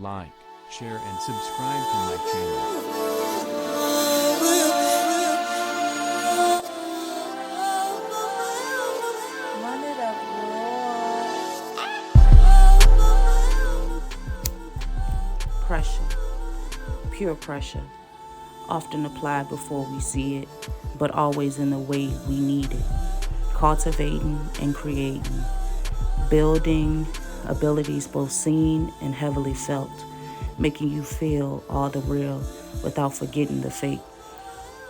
like, share, and subscribe to my channel. Pressure, pure pressure, often applied before we see it, but always in the way we need it. Cultivating and creating, building abilities both seen and heavily felt, making you feel all the real without forgetting the fake.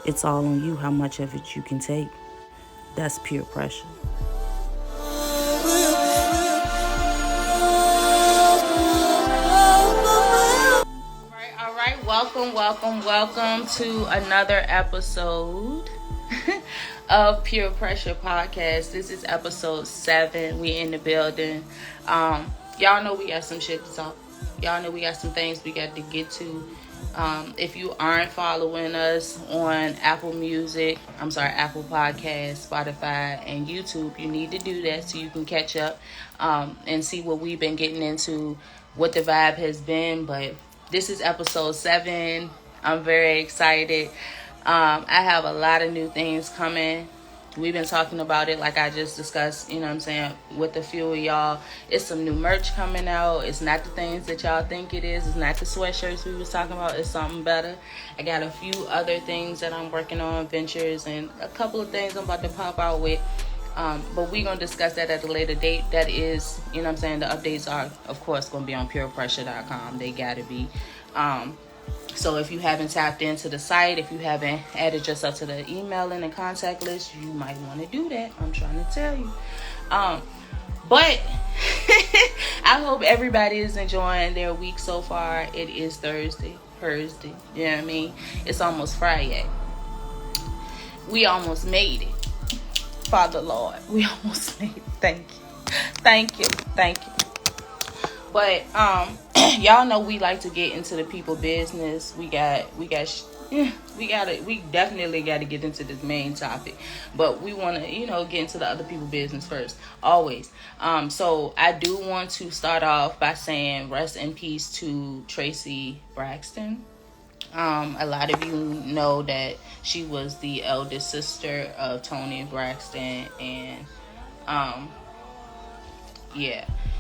It's all on you how much of it you can take. That's pure pressure. All right. Welcome to another episode of PurePressha podcast. This is episode 7. We in the building. Y'all know we got some shit to talk. Y'all know we got some things we got to get to. If you aren't following us on Apple Podcasts, Spotify, and YouTube, you need to do that so you can catch up and see what we've been getting into, what the vibe has been. But this is episode 7. I'm very excited. I have a lot of new things coming. We've been talking about it like I just discussed, with a few of y'all. It's some new merch coming out. It's not the things that y'all think it is. It's not the sweatshirts we was talking about. It's something better. I got a few other things that I'm working on, ventures, and a couple of things I'm about to pop out with. But we're going to discuss that at a later date. That is, the updates are, of course, going to be on PurePressha.com. They got to be. So if you haven't tapped into the site, if you haven't added yourself to the email and the contact list, you might want to do that. I'm trying to tell you. But I hope everybody is enjoying their week so far. It is Thursday. You know what I mean? It's almost Friday. We almost made it. Father Lord, we almost made it. Thank you. But y'all know we like to get into the people business. We definitely got to get into this main topic, but we want to get into the other people business first, always. So I do want to start off by saying rest in peace to Tracy Braxton. A lot of you know that she was the eldest sister of Tony Braxton, and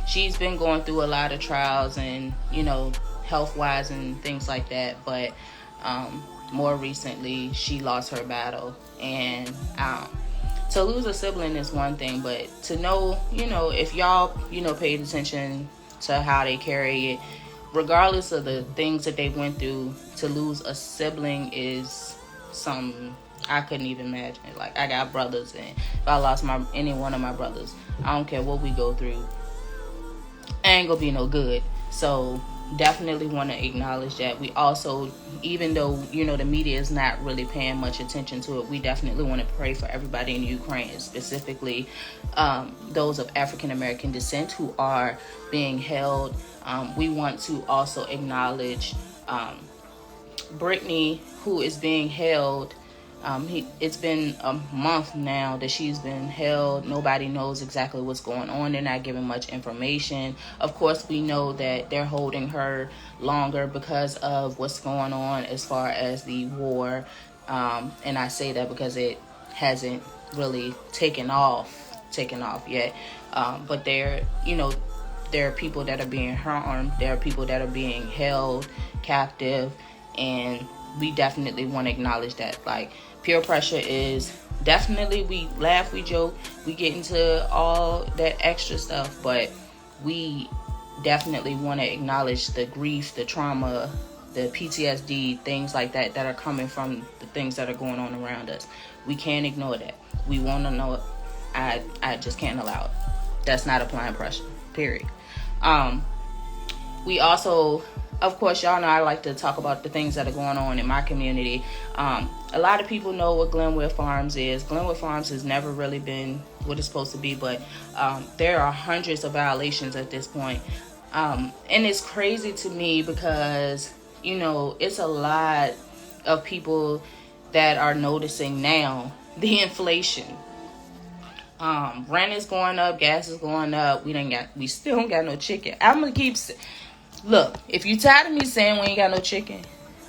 she's been going through a lot of trials and, health-wise and things like that. But more recently, she lost her battle. And to lose a sibling is one thing. But to know, if y'all, paid attention to how they carry it, regardless of the things that they went through, to lose a sibling is something I couldn't even imagine. Like, I got brothers, and if I lost any one of my brothers, I don't care what we go through, ain't gonna be no good. So definitely want to acknowledge that. We also, even though the media is not really paying much attention to it, we definitely want to pray for everybody in Ukraine, specifically those of African American descent who are being held. We want to also acknowledge Brittany, who is being held. It's been a month now that she's been held. Nobody knows exactly what's going on. They're not giving much information. Of course, we know that they're holding her longer because of what's going on as far as the war. And I say that because it hasn't really taken off yet. But there are people that are being harmed. There are people that are being held captive. And we definitely want to acknowledge that. Like, PurePressha is definitely, we laugh, we joke, we get into all that extra stuff, but we definitely want to acknowledge the grief, the trauma, the PTSD, things like that are coming from the things that are going on around us. We can't ignore that. We want to know it. I just can't allow it. That's not applying pressure, period. We also, of course, y'all know I like to talk about the things that are going on in my community. A lot of people know what Glenwood Farms is. Glenwood Farms has never really been what it's supposed to be, but there are hundreds of violations at this point. And it's crazy to me because, it's a lot of people that are noticing now the inflation. Rent is going up, gas is going up. We still don't got no chicken. I'm gonna keep Look, if you tired of me saying we ain't got no chicken,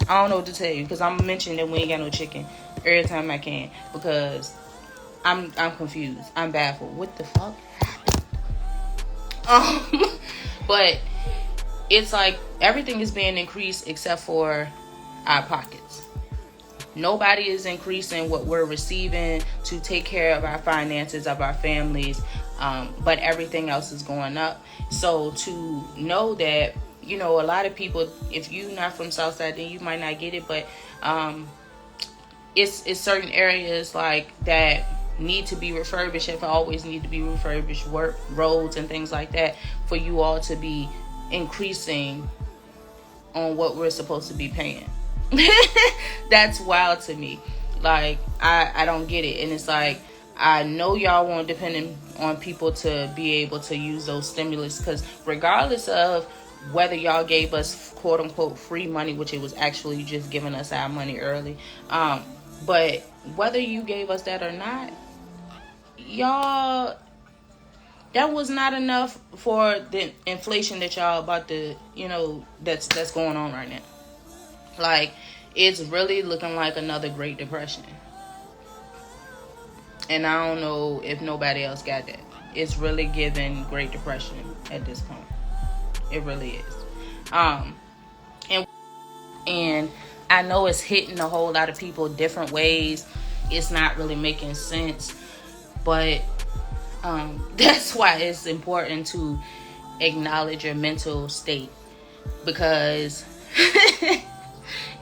I don't know what to tell you, because I'm mentioning that we ain't got no chicken every time I can, because I'm confused. I'm baffled. What the fuck happened? But it's like everything is being increased except for our pockets. Nobody is increasing what we're receiving to take care of our finances, of our families, but everything else is going up. So to know that, you know, a lot of people, if you're not from Southside, then you might not get it, but it's certain areas like that need to be refurbished, if always need to be refurbished, work roads and things like that, for you all to be increasing on what we're supposed to be paying. That's wild to me. Like, I don't get it. And it's like, I know y'all won't depend on people to be able to use those stimulus, because regardless of whether y'all gave us quote unquote free money, which it was actually just giving us our money early, but whether you gave us that or not, y'all, that was not enough for the inflation that y'all about to, you know, that's going on right now. Like, it's really looking like another Great Depression. And I don't know if nobody else got that. It's really giving Great Depression at this point. It really is. And I know it's hitting a whole lot of people different ways. It's not really making sense. But that's why it's important to acknowledge your mental state. Because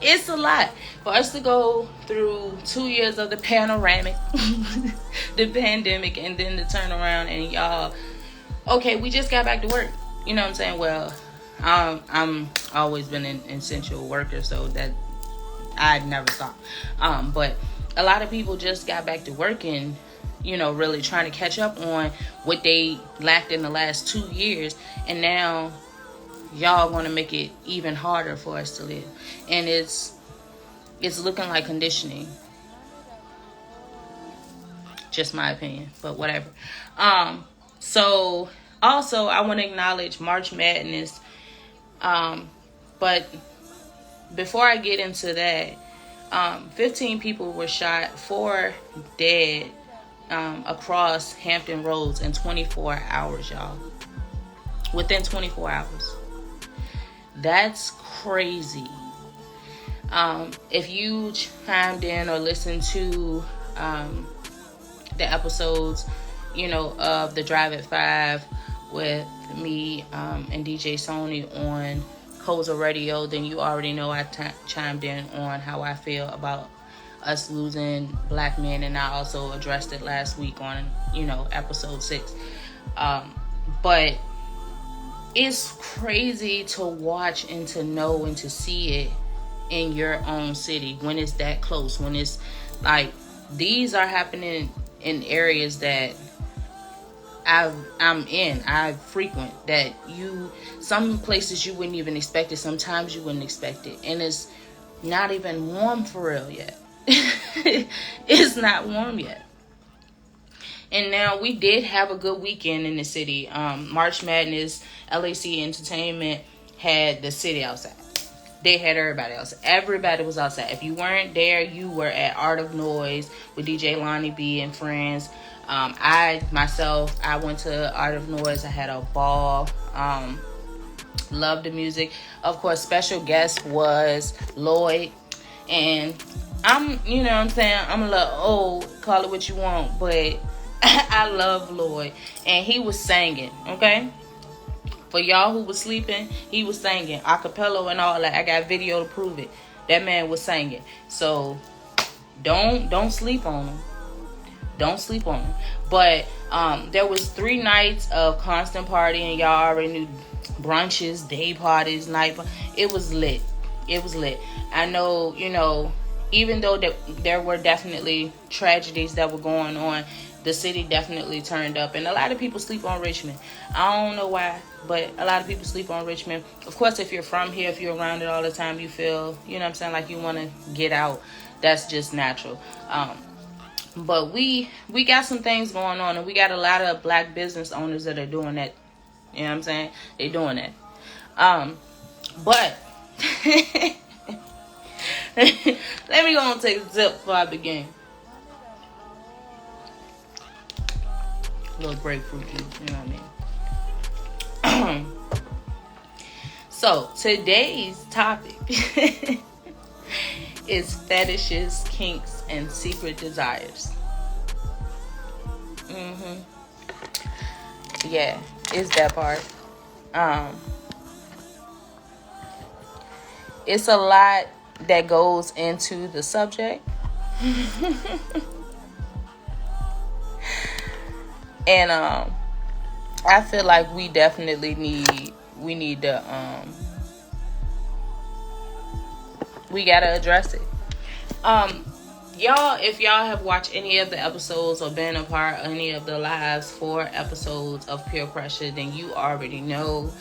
it's a lot for us to go through 2 years of the panoramic, the pandemic, and then to turn around and y'all, okay, we just got back to work. You know what I'm saying? Well, I'm always been an essential worker, so that I'd never thought. But a lot of people just got back to work and, you know, really trying to catch up on what they lacked in the last 2 years, and now y'all want to make it even harder for us to live. And it's looking like conditioning. Just my opinion, but whatever. So also I want to acknowledge March Madness. But before I get into that, 15 people were shot, 4 dead, across Hampton Roads in 24 hours, y'all. Within 24 hours. That's crazy. If you chimed in or listened to the episodes, you know, of the Drive at 5 with me and DJ Sony on Koza Radio, then you already know I chimed in on how I feel about us losing black men, and I also addressed it last week on, you know, episode 6. But it's crazy to watch and to know and to see it in your own city when it's that close. When it's like, these are happening in areas that I frequent, that some places you wouldn't even expect it, sometimes you wouldn't expect it, and it's not even warm for real yet. It's not warm yet. And now we did have a good weekend in the city. March Madness, LAC Entertainment had the city outside. They had everybody else. Everybody was outside. If you weren't there, you were at Art of Noise with DJ Lonnie B and friends. I went to Art of Noise. I had a ball. Loved the music. Of course, special guest was Lloyd. And you know what I'm saying, I'm a little old, call it what you want, but I love Lloyd. And he was singing, okay? For y'all who was sleeping, he was singing a cappella and all that. I got video to prove it. That man was singing. So don't sleep on him. Don't sleep on him. But there was 3 nights of constant partying. Y'all already knew, brunches, day parties, night. It was lit. It was lit. I know, you know, even though there were definitely tragedies that were going on, the city definitely turned up. And a lot of people sleep on Richmond. I don't know why, but a lot of people sleep on Richmond. Of course, if you're from here, if you're around it all the time, you feel, you know what I'm saying, like you want to get out. That's just natural. But we got some things going on, and we got a lot of black business owners that are doing that. You know what I'm saying? They're doing that. But let me go and take a sip before I begin. A little grapefruit juice, you know what I mean? So today's topic is fetishes, kinks, and secret desires. Yeah, it's that part. It's a lot that goes into the subject. And I feel like we definitely need to we gotta address it. Y'all, if y'all have watched any of the episodes or been a part of any of the last 4 episodes of PurePressha, then you already know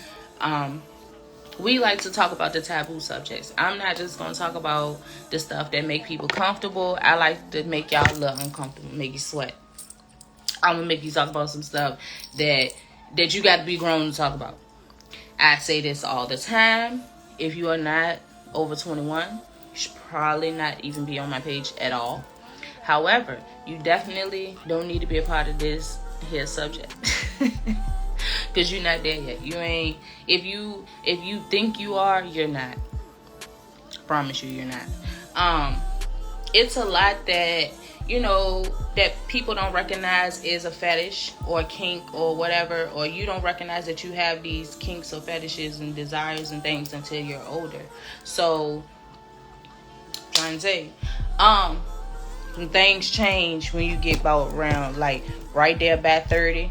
we like to talk about the taboo subjects. I'm not just gonna talk about the stuff that make people comfortable. I like to make y'all a little uncomfortable, make you sweat. I'm gonna make you talk about some stuff that you got to be grown to talk about. I say this all the time. If you are not over 21, you should probably not even be on my page at all. However, you definitely don't need to be a part of this here subject. Because you're not there yet. You ain't. If you think you are, you're not. Promise you, you're not. It's a lot that that people don't recognize is a fetish or a kink or whatever, or you don't recognize that you have these kinks or fetishes and desires and things until you're older. So, trying to say, some things change when you get about around like right there by 30.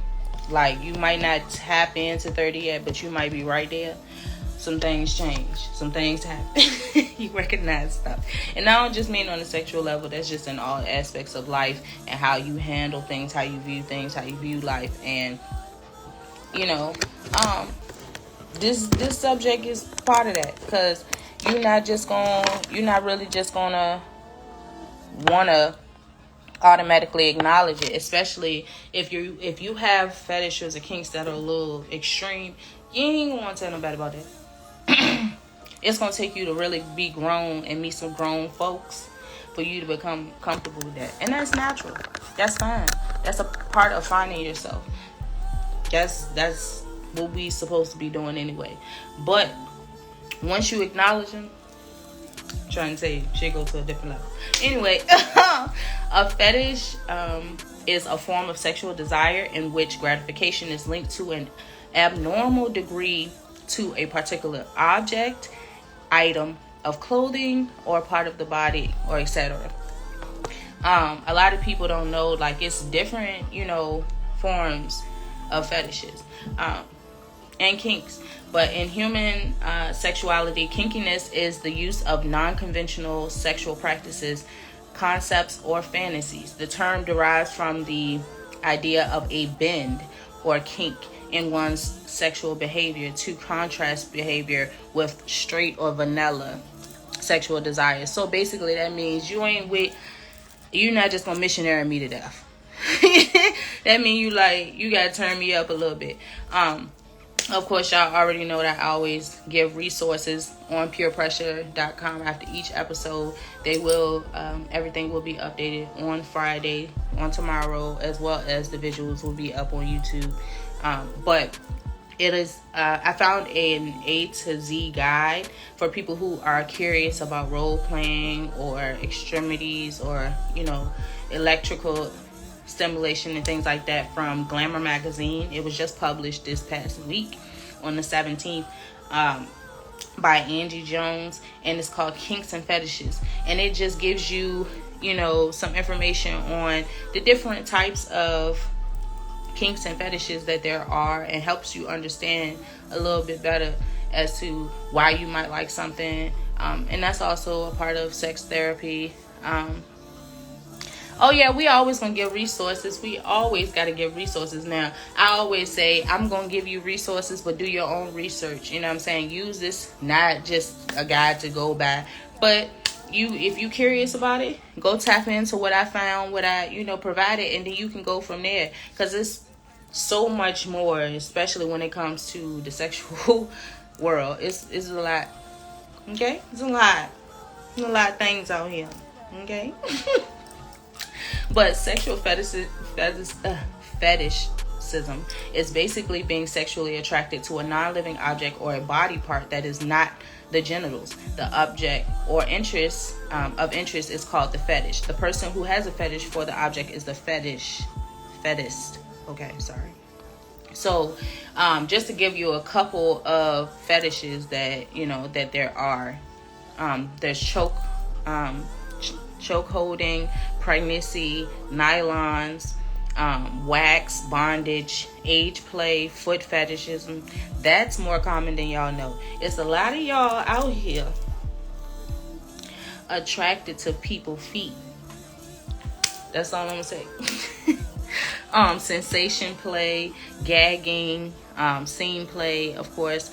Like, you might not tap into 30 yet, but you might be right there. Some things change. Some things happen. You recognize stuff. And I don't just mean on a sexual level. That's just in all aspects of life and how you handle things, how you view things, how you view life. And, this subject is part of that. Because you're not really just gonna want to automatically acknowledge it, especially if you have fetishes or kinks that are a little extreme. You ain't gonna want to tell nobody about that. It's gonna take you to really be grown and meet some grown folks for you to become comfortable with that, and that's natural. That's fine. That's a part of finding yourself. That's what we supposed to be doing anyway. But once you acknowledge them, trying to say shit go to a different level. Anyway, a fetish is a form of sexual desire in which gratification is linked to an abnormal degree to a particular object, item of clothing, or part of the body, or etc. A lot of people don't know, like, it's different, forms of fetishes and kinks. But in human sexuality, kinkiness is the use of non-conventional sexual practices, concepts, or fantasies. The term derives from the idea of a bend or kink in one's sexual behavior to contrast behavior with straight or vanilla sexual desires. So basically that means you're not just gonna missionary me to death. That means you gotta turn me up a little bit. Of course, y'all already know that I always give resources on PurePressha.com after each episode. They will, everything will be updated on Friday, on tomorrow, as well as the visuals will be up on YouTube. But it is, I found an A to Z guide for people who are curious about role playing or extremities or, electrical stimulation and things like that, from Glamour magazine. It was just published this past week on the 17th by Angie Jones, and it's called Kinks and Fetishes, and it just gives you some information on the different types of kinks and fetishes that there are, and helps you understand a little bit better as to why you might like something, and that's also a part of sex therapy. Oh yeah, we always gonna give resources. We always gotta give resources. Now, I always say I'm gonna give you resources, but do your own research. You know what I'm saying? Use this, not just a guide to go by, but if you curious about it, go tap into what I found, what I provided, and then you can go from there. Because it's so much more, especially when it comes to the sexual world. It's a lot. Okay, it's a lot. A lot of things out here. Okay. But sexual fetishism is basically being sexually attracted to a non-living object or a body part that is not the genitals. The object or interest of interest is called the fetish. The person who has a fetish for the object is the fetishist. Okay, sorry. So, just to give you a couple of fetishes that that there are, there's choke holding, pregnancy, nylons, wax, bondage, age play, foot fetishism. That's more common than y'all know. It's a lot of y'all out here attracted to people's feet. That's all I'm gonna say. Sensation play, gagging, scene play, of course,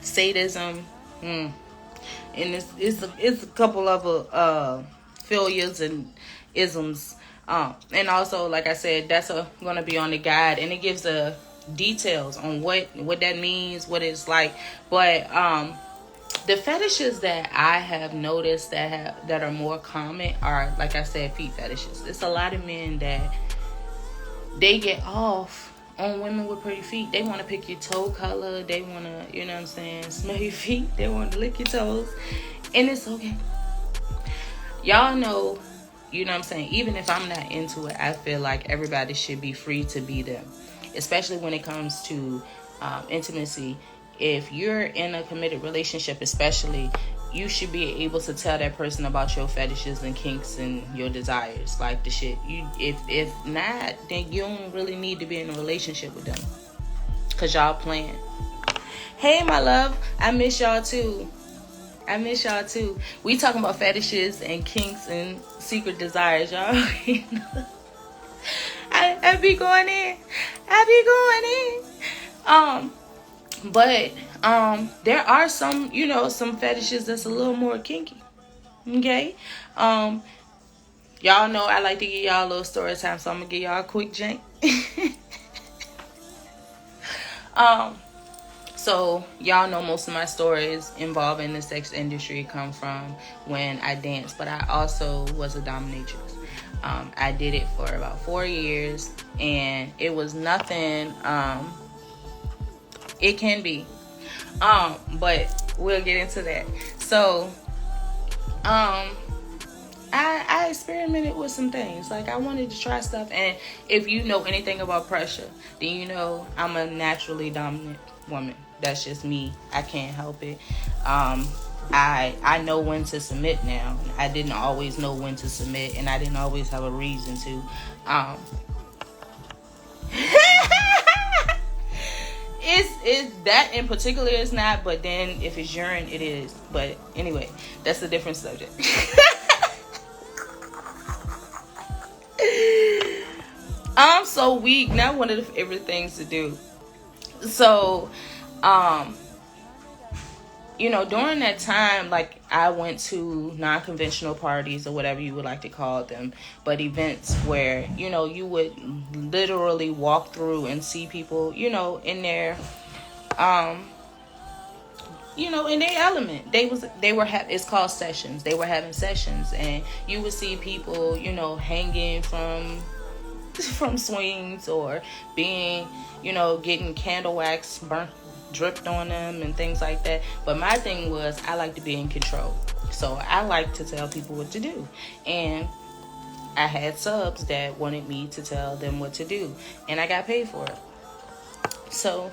sadism, and it's a couple of failures and isms, and also, like I said, that's gonna be on the guide, and it gives details on what that means, what it's like. But the fetishes that I have noticed that are more common are, like I said, feet fetishes. It's a lot of men that they get off on women with pretty feet. They want to pick your toe color. They want to, you know what I'm saying, smell your feet. They want to lick your toes. And it's okay. Y'all know, you know what I'm saying, even if I'm not into it, I feel like everybody should be free to be them. Especially when it comes to intimacy. If you're in a committed relationship, especially, you should be able to tell that person about your fetishes and kinks and your desires, like the shit. If not, then you don't really need to be in a relationship with them, cause y'all playing. Hey, my love, I miss y'all too. We talking about fetishes and kinks and secret desires, y'all. I be going in. But there are some, some fetishes that's a little more kinky. Okay? Y'all know I like to give y'all a little story time, so I'm gonna give y'all a quick jank. So y'all know most of my stories involving the sex industry come from when I danced, but I also was a dominatrix. I did it for about 4 years, and it was nothing. It can be, but we'll get into that. So, I experimented with some things. Like, I wanted to try stuff, and if you know anything about pressure, then you know I'm a naturally dominant woman. That's just me. I can't help it. I know when to submit now. I didn't always know when to submit, and I didn't always have a reason to. It's that in particular is not, but then if it's urine, it is. But anyway, that's a different subject. I'm so weak. Not one of the favorite things to do. So, during that time, like, I went to non-conventional parties or whatever you would like to call them, but events where, you would literally walk through and see people, in their, in their element. It's called sessions. They were having sessions, and you would see people, hanging from swings, or being, getting candle wax dripped on them and things like that. But my thing was, I like to be in control, so I like to tell people what to do, and I had subs that wanted me to tell them what to do, and I got paid for it. So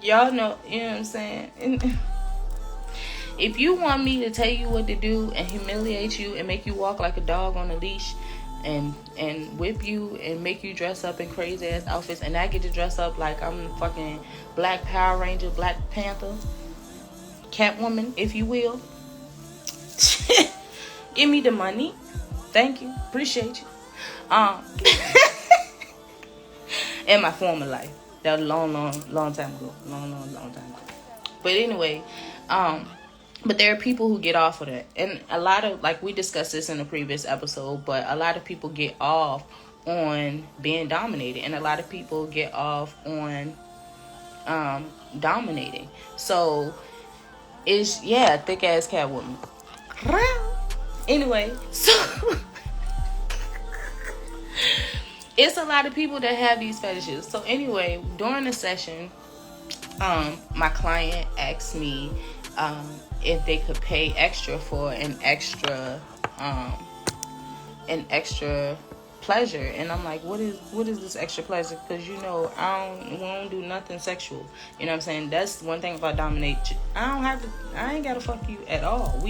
y'all know, you know what I'm saying. And if you want me to tell you what to do and humiliate you and make you walk like a dog on a leash, and whip you and make you dress up in crazy ass outfits, and I get to dress up like I'm fucking Black Power Ranger, Black Panther, Catwoman, if you will. Give me the money. Thank you. Appreciate you. In my former life. That was a long time ago. Long time ago. But anyway, but there are people who get off of that. And a lot of, like, we discussed this in a previous episode, but a lot of people get off on being dominated. And a lot of people get off on dominating. So it's, yeah, thick ass cat woman. Anyway, so it's a lot of people that have these fetishes. So anyway, during the session, my client asked me if they could pay extra for an extra pleasure, and I'm like, what is this extra pleasure? Because we don't do nothing sexual. You know what I'm saying? That's one thing about domination. I ain't gotta fuck you at all.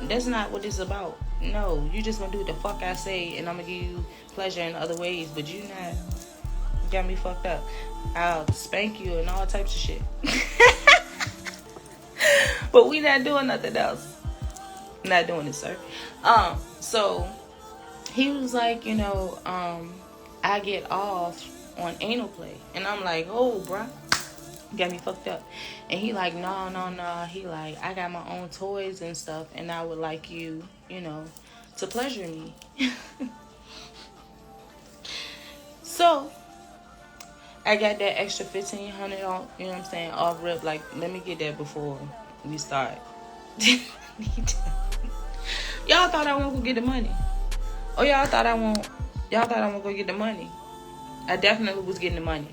That's not what it's about. No, you just gonna do what the fuck I say, and I'm gonna give you pleasure in other ways, but you got me fucked up. I'll spank you and all types of shit. But we not doing nothing else. Not doing it, sir. So he was like, I get off on anal play. And I'm like, oh, bruh, got me fucked up. And he like, no. He like, I got my own toys and stuff, and I would like you, to pleasure me. So I got that extra $1,500 on, off rip. Like, let me get that before we start. Y'all thought I won't go get the money. Oh, y'all thought I won't go get the money. I definitely was getting the money.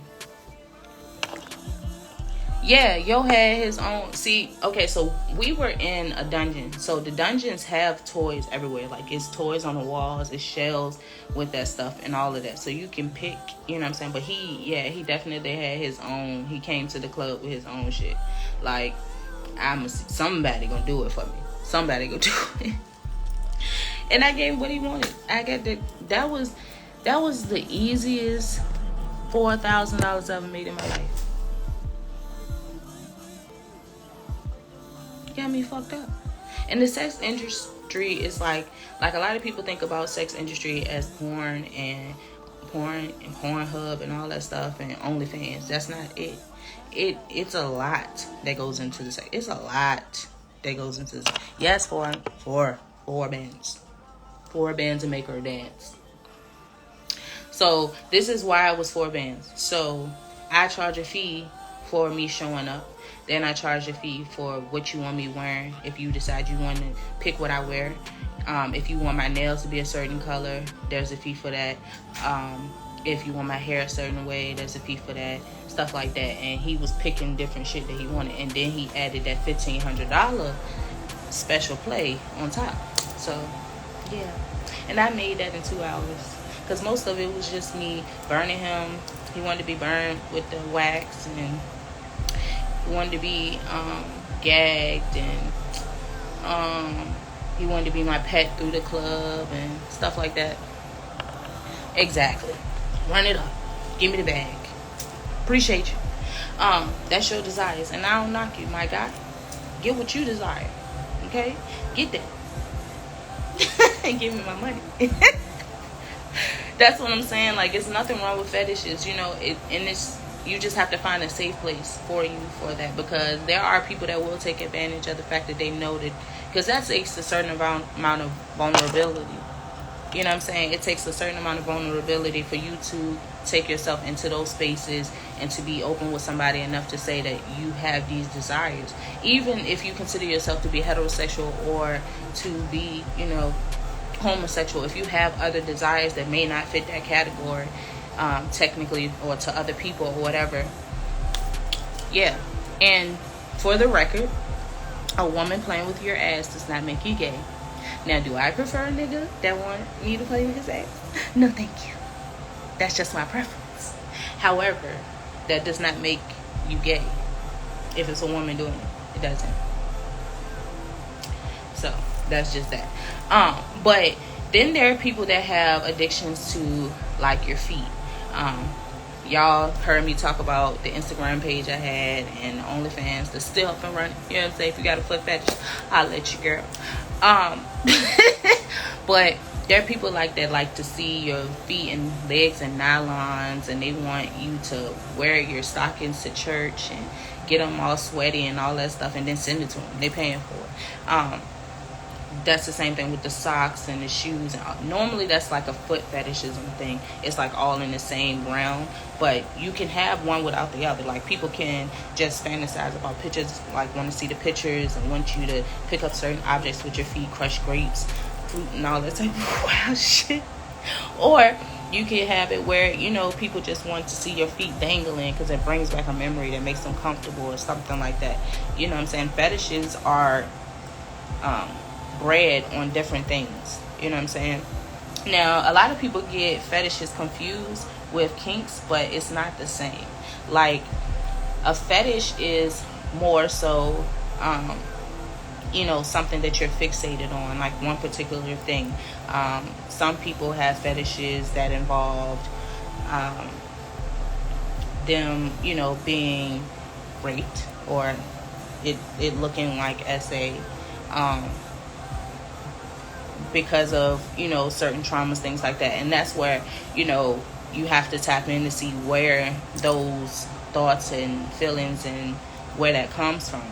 Yeah, Yo had his own. See, okay, so we were in a dungeon. So the dungeons have toys everywhere. Like, it's toys on the walls, it's shells with that stuff and all of that. So you can pick, But he definitely had his own. He came to the club with his own shit. Like, somebody gonna do it for me. Somebody gonna do it. And I gave him what he wanted. I got that was the easiest $4,000 I ever made in my life. Got me fucked up. And the sex industry is like a lot of people think about sex industry as porn and Pornhub and all that stuff and OnlyFans. That's not it. It's a lot that goes into the sex. It's a lot that goes into this. Yes, four bands. 4 bands to make her dance. So this is why it was 4 bands. So I charge a fee for me showing up. Then I charge a fee for what you want me wearing. If you decide you want to pick what I wear. If you want my nails to be a certain color, there's a fee for that. If you want my hair a certain way, there's a fee for that. Stuff like that. And he was picking different shit that he wanted. And then he added that $1,500 special play on top. So, yeah. And I made that in 2 hours. Because most of it was just me burning him. He wanted to be burned with the wax. And he wanted to be gagged. And he wanted to be my pet through the club and stuff like that. Exactly. Run it up. Give me the bag. Appreciate you. That's your desires. And I don't knock you, my guy. Get what you desire. Okay? Get that. And give me my money. That's what I'm saying. Like, it's nothing wrong with fetishes. You just have to find a safe place for you for that. Because there are people that will take advantage of the fact that they know that. Because that takes a certain amount of vulnerability. You know what I'm saying? It takes a certain amount of vulnerability for you to take yourself into those spaces and to be open with somebody enough to say that you have these desires. Even if you consider yourself to be heterosexual or to be, homosexual, if you have other desires that may not fit that category, technically, or to other people or whatever. Yeah. And for the record, a woman playing with your ass does not make you gay. Now, do I prefer a nigga that want me to play with his ass? No, thank you. That's just my preference. However, that does not make you gay. If it's a woman doing it, it doesn't. So, that's just that. But then there are people that have addictions to, like, your feet. Y'all heard me talk about the Instagram page I had and OnlyFans that's still up and running. You know what I'm saying? If you got a foot fetish, I'll let you, girl. But there are people like that like to see your feet and legs and nylons, and they want you to wear your stockings to church and get them all sweaty and all that stuff and then send it to them. They paying for it. that's the same thing with the socks and the shoes. Normally that's like a foot fetishism thing. It's like all in the same realm, but you can have one without the other. Like people can just fantasize about pictures, like want to see the pictures and want you to pick up certain objects with your feet, crush grapes, fruit, and all that type of wild shit. Or you can have it where, you know, people just want to see your feet dangling because it brings back a memory that makes them comfortable or something like that. You know what I'm saying? Fetishes are bred on different things. You know what I'm saying? Now, a lot of people get fetishes confused with kinks, but it's not the same. Like, a fetish is more so, you know, something that you're fixated on, like one particular thing. Some people have fetishes that involved them, you know, being raped, or it looking like as a because of, you know, certain traumas, things like that. And that's where, you know, you have to tap in to see where those thoughts and feelings and where that comes from.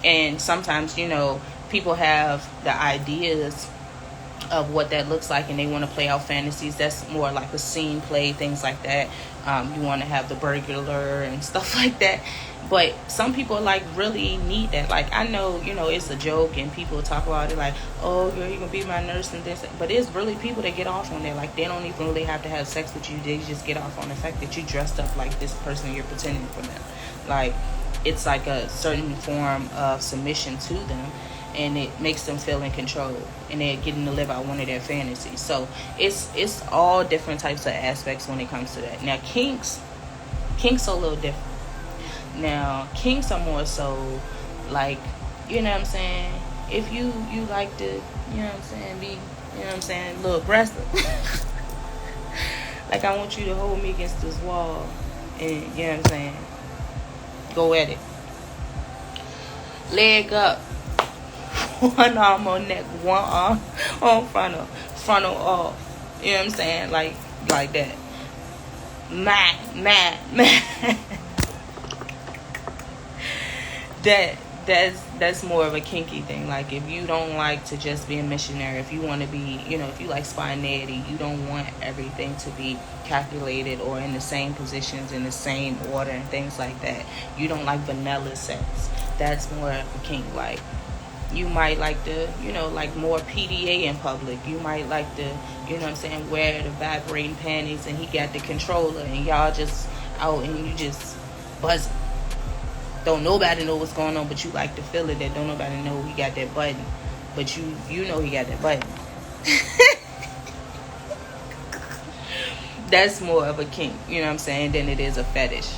And sometimes, you know, people have the ideas of what that looks like and they want to play out fantasies. That's more like a scene play, things like that. You want to have the burglar and stuff like that. But some people like really need that. Like, I know, you know, it's a joke and people talk about it like, oh girl, you're gonna be my nurse and this, but it's really people that get off on that. Like, they don't even really have to have sex with you. They just get off on the fact that you dressed up like this person you're pretending for them. Like, it's like a certain form of submission to them, and it makes them feel in control, and they're getting to live out one of their fantasies. So it's all different types of aspects when it comes to that. Now kinks are a little different. Now kinks are more so like, you know what I'm saying, if you like to, you know what I'm saying, be, you know what I'm saying, a little aggressive. Like, I want you to hold me against this wall and, you know what I'm saying, go at it. Leg up. One arm on neck, one arm on frontal off. You know what I'm saying? Like that. Man. That's more of a kinky thing. Like, if you don't like to just be a missionary, if you want to be, you know, if you like spontaneity, you don't want everything to be calculated or in the same positions, in the same order and things like that. You don't like vanilla sex. That's more of a kink. Like, you might like to, you know, like more PDA in public. You might like to, you know what I'm saying, wear the vibrating panties and he got the controller and y'all just out and you just buzzing. Don't nobody know what's going on, but you like to feel it. That don't nobody know he got that button, but you know he got that button. That's more of a kink, you know what I'm saying, than it is a fetish.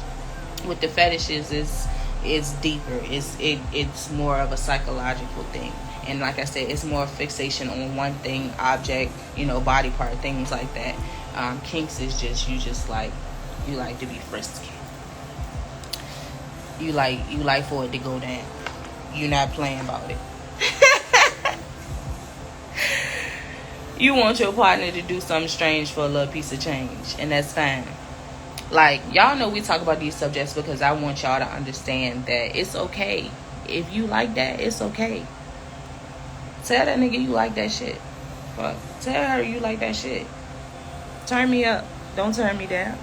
With the fetishes, it's deeper. It's more of a psychological thing. And like I said, it's more fixation on one thing, object, you know, body part, things like that. Kinks is just, you like to be frisky. You like for it to go down. You're not playing about it. You want your partner to do something strange for a little piece of change, and that's fine. Like, y'all know we talk about these subjects because I want y'all to understand that it's okay. If you like that, it's okay. Tell that nigga you like that shit. Fuck. Tell her you like that shit. Turn me up. Don't turn me down.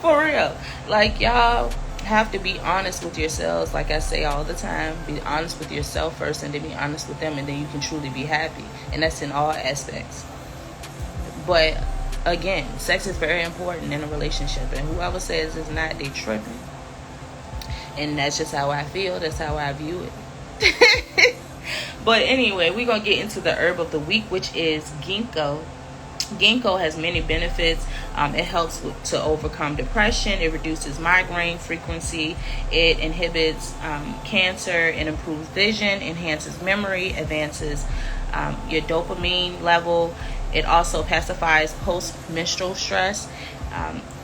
For real. Like, y'all have to be honest with yourselves. Like I say all the time, be honest with yourself first and then be honest with them, and then you can truly be happy. And that's in all aspects. But again, sex is very important in a relationship, and whoever says it's not, they tripping. And that's just how I feel. That's how I view it. But anyway, we're gonna get into the herb of the week, which is ginkgo. Ginkgo has many benefits. It helps to overcome depression. It reduces migraine frequency. It inhibits cancer. It improves vision, enhances memory, advances your dopamine level. It also pacifies post-menstrual stress.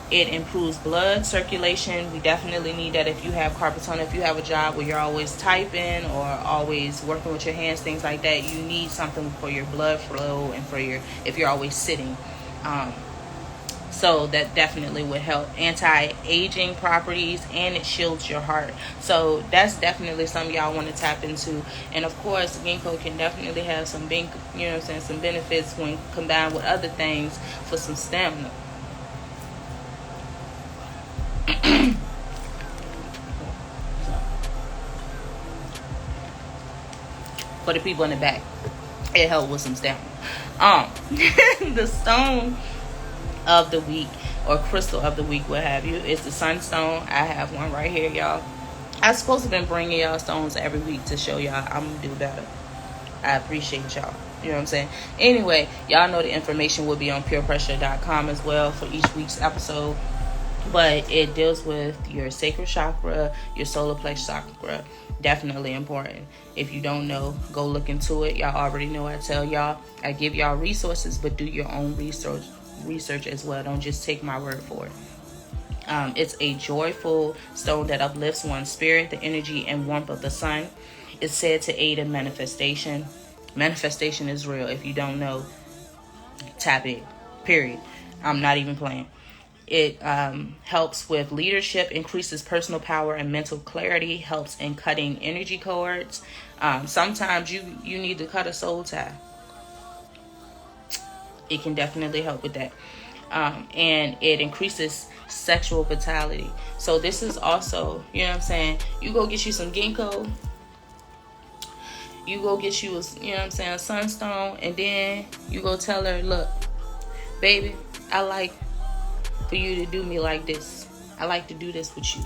It improves blood circulation. We definitely need that if you have carpal tunnel, if you have a job where you're always typing or always working with your hands, things like that. You need something for your blood flow and for your, if you're always sitting. So that definitely would help. Anti-aging properties, and it shields your heart. So that's definitely something y'all want to tap into. And of course, ginkgo can definitely have some some benefits when combined with other things for some stamina. For the people in the back, it helped with some stamina. The stone of the week, or crystal of the week, what have you, is the sunstone. I have one right here, y'all. I'm supposed to been bringing y'all stones every week to show y'all I'm gonna do better. I appreciate y'all. You know what I'm saying? Anyway, y'all know the information will be on PurePressha.com as well for each week's episode. But it deals with your sacral chakra, your solar plexus chakra. Definitely important. If you don't know, go look into it. Y'all already know I tell y'all. I give y'all resources, but do your own research as well. Don't just take my word for it. It's a joyful stone that uplifts one's spirit, the energy and warmth of the sun. It's said to aid in manifestation. Manifestation is real. If you don't know, tap in. Period. I'm not even playing. It helps with leadership, increases personal power and mental clarity, helps in cutting energy cords. Sometimes you need to cut a soul tie. It can definitely help with that. And it increases sexual vitality. So this is also, you know what I'm saying, you go get you some ginkgo, you go get you a, you know what I'm saying, a sunstone, and then you go tell her, look, baby, I like for you to do me like this. I like to do this with you.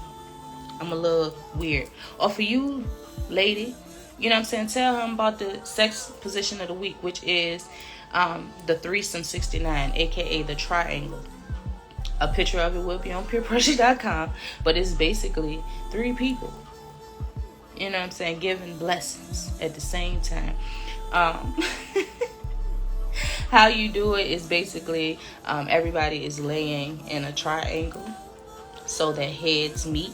I'm a little weird. Or for you, lady, you know what I'm saying, tell him about the sex position of the week, which is the threesome 69, aka the triangle. A picture of it will be on PurePressha.com, but it's basically 3 people, you know what I'm saying, giving blessings at the same time. How you do it is basically everybody is laying in a triangle so that heads meet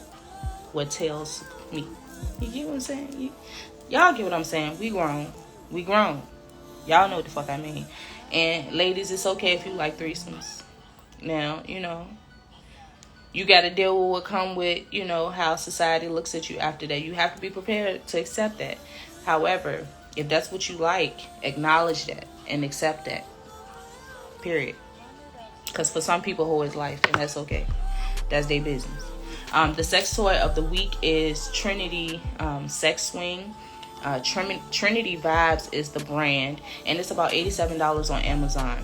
where tails meet. You get what I'm saying? Y'all get what I'm saying? We grown. Y'all know what the fuck I mean. And ladies, it's okay if you like threesomes. Now, you know, you got to deal with what come with, you know, how society looks at you after that. You have to be prepared to accept that. However, if that's what you like, acknowledge that and accept that. Period. Because for some people, who is life, and that's okay. That's their business. The sex toy of the week is Trinity Sex Swing. Trinity Vibes is the brand, and it's about $87 on Amazon.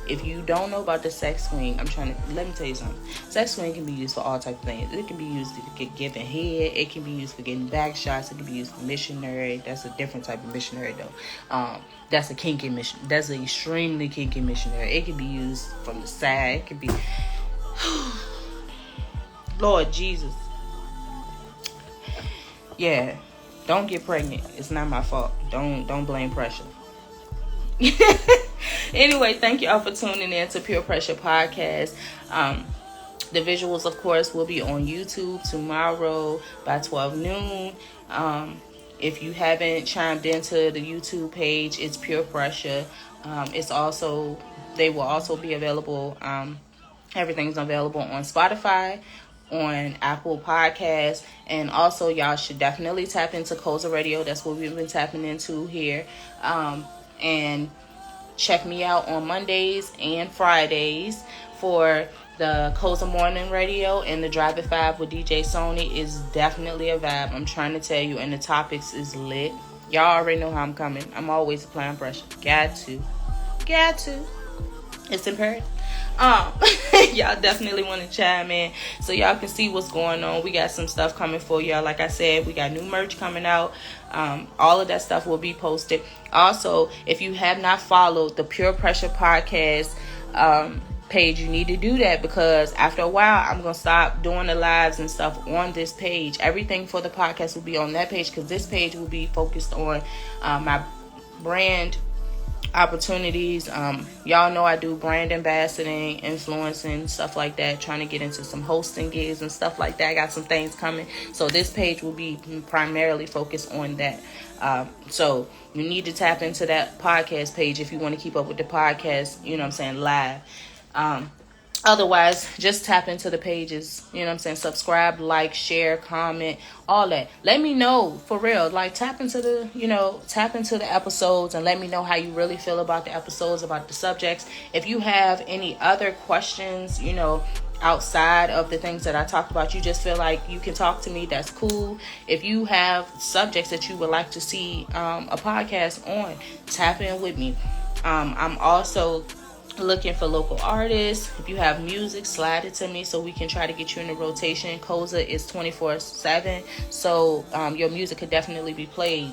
If you don't know about the sex swing, let me tell you something. Sex swing can be used for all types of things. It can be used to get given head. It can be used for getting back shots. It can be used for missionary. That's a different type of missionary though. That's a kinky mission. That's an extremely kinky missionary. It can be used from the side. It can be Lord Jesus. Yeah. Don't get pregnant. It's not my fault. Don't blame pressure. Anyway, thank you all for tuning in to Pure Pressure Podcast. The visuals, of course, will be on YouTube tomorrow by 12 noon. If you haven't chimed into the YouTube page, it's Pure Pressure. They will also be available. Everything's available on Spotify, on Apple Podcasts, and also y'all should definitely tap into Koza Radio. That's what we've been tapping into here. And check me out on Mondays and Fridays for the Koza Morning Radio, and the Drive at 5 with DJ Sony is definitely a vibe. I'm trying to tell you, and the topics is lit. Y'all already know how I'm coming. I'm always applying pressure. Got to. It's imperative. Y'all definitely want to chime in so y'all can see what's going on. We got some stuff coming for y'all. Like I said, we got new merch coming out. All of that stuff will be posted. Also, if you have not followed the Pure Pressure Podcast page, you need to do that, because after a while I'm gonna stop doing the lives and stuff on this page. Everything for the podcast will be on that page, because this page will be focused on my brand opportunities. Y'all know I do brand ambassading, influencing, stuff like that, trying to get into some hosting gigs and stuff like that. I got some things coming, so this page will be primarily focused on that. So you need to tap into that podcast page if you want to keep up with the podcast, you know what I'm saying, live. Otherwise, just tap into the pages. You know what I'm saying? Subscribe, like, share, comment, all that. Let me know, for real. Like, tap into the episodes and let me know how you really feel about the episodes, about the subjects. If you have any other questions, outside of the things that I talked about, you just feel like you can talk to me, that's cool. If you have subjects that you would like to see a podcast on, tap in with me. I'm also looking for local artists. If you have music, slide it to me so we can try to get you in the rotation. Koza is 24/7, so your music could definitely be played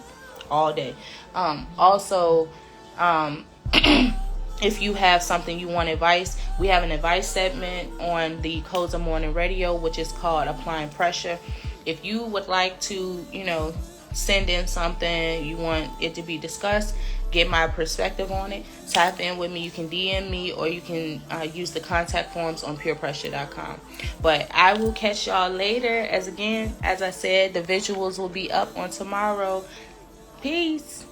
all day. Also, if you have something you want advice, we have an advice segment on the Koza Morning Radio, which is called Applying Pressure. If you would like to, send in something you want it to be discussed, get my perspective on it, tap in with me. You can DM me or you can use the contact forms on PurePressha.com. But I will catch y'all later. As I said, the visuals will be up on tomorrow. Peace.